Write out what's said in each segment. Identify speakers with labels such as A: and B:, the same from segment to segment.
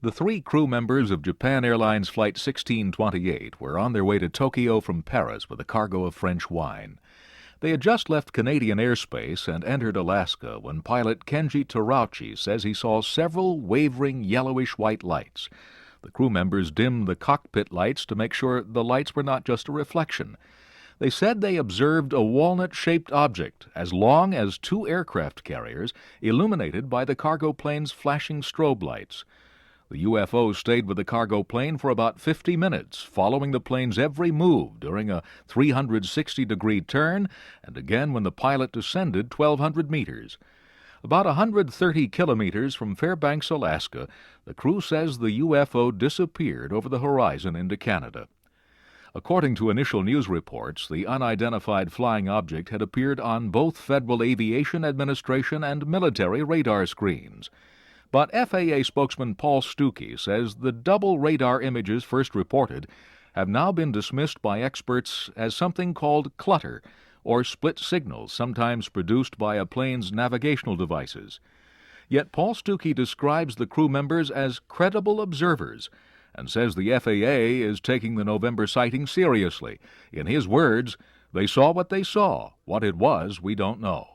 A: The three crew members of Japan Airlines Flight 1628 were on their way to Tokyo from Paris with a cargo of French wine. They had just left Canadian airspace and entered Alaska when pilot Kenji Terauchi says he saw several wavering yellowish-white lights. The crew members dimmed the cockpit lights to make sure the lights were not just a reflection. They said they observed a walnut-shaped object as long as two aircraft carriers, illuminated by the cargo plane's flashing strobe lights. The UFO stayed with the cargo plane for about 50 minutes, following the plane's every move during a 360-degree turn and again when the pilot descended 1,200 meters. About 130 kilometers from Fairbanks, Alaska, the crew says the UFO disappeared over the horizon into Canada. According to initial news reports, the unidentified flying object had appeared on both Federal Aviation Administration and military radar screens. But FAA spokesman Paul Stuckey says the double radar images first reported have now been dismissed by experts as something called clutter, or split signals sometimes produced by a plane's navigational devices. Yet Paul Stuckey describes the crew members as credible observers and says the FAA is taking the November sighting seriously. In his words, they saw what they saw. What it was, we don't know.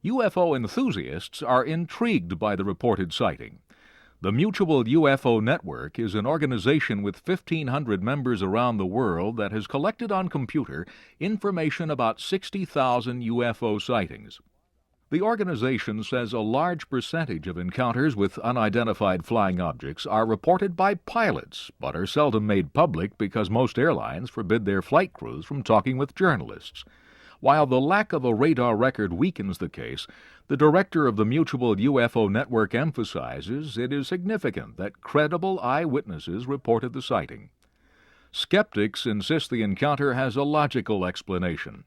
A: UFO enthusiasts are intrigued by the reported sighting. The Mutual UFO Network is an organization with 1,500 members around the world that has collected on computer information about 60,000 UFO sightings. The organization says a large percentage of encounters with unidentified flying objects are reported by pilots, but are seldom made public because most airlines forbid their flight crews from talking with journalists. While the lack of a radar record weakens the case, the director of the Mutual UFO Network emphasizes it is significant that credible eyewitnesses reported the sighting. Skeptics insist the encounter has a logical explanation.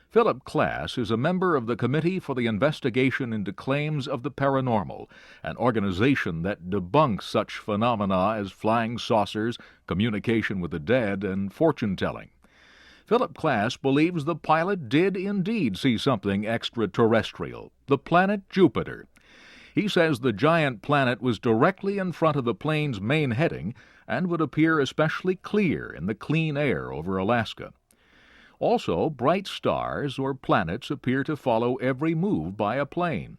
A: Philip Klass is a member of the Committee for the Investigation into Claims of the Paranormal, an organization that debunks such phenomena as flying saucers, communication with the dead, and fortune-telling. Philip Klass believes the pilot did indeed see something extraterrestrial, the planet Jupiter. He says the giant planet was directly in front of the plane's main heading and would appear especially clear in the clean air over Alaska. Also, bright stars or planets appear to follow every move by a plane.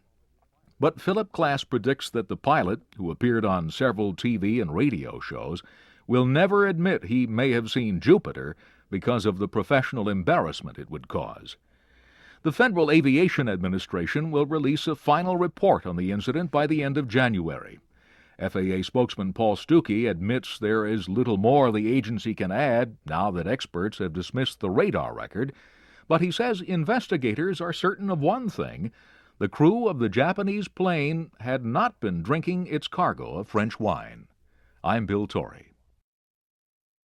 A: But Philip Klass predicts that the pilot, who appeared on several TV and radio shows, will never admit he may have seen Jupiter because of the professional embarrassment it would cause. The Federal Aviation Administration will release a final report on the incident by the end of January. FAA spokesman Paul Stuckey admits there is little more the agency can add now that experts have dismissed the radar record, but he says investigators are certain of one thing: the crew of the Japanese plane had not been drinking its cargo of French wine. I'm Bill Torrey.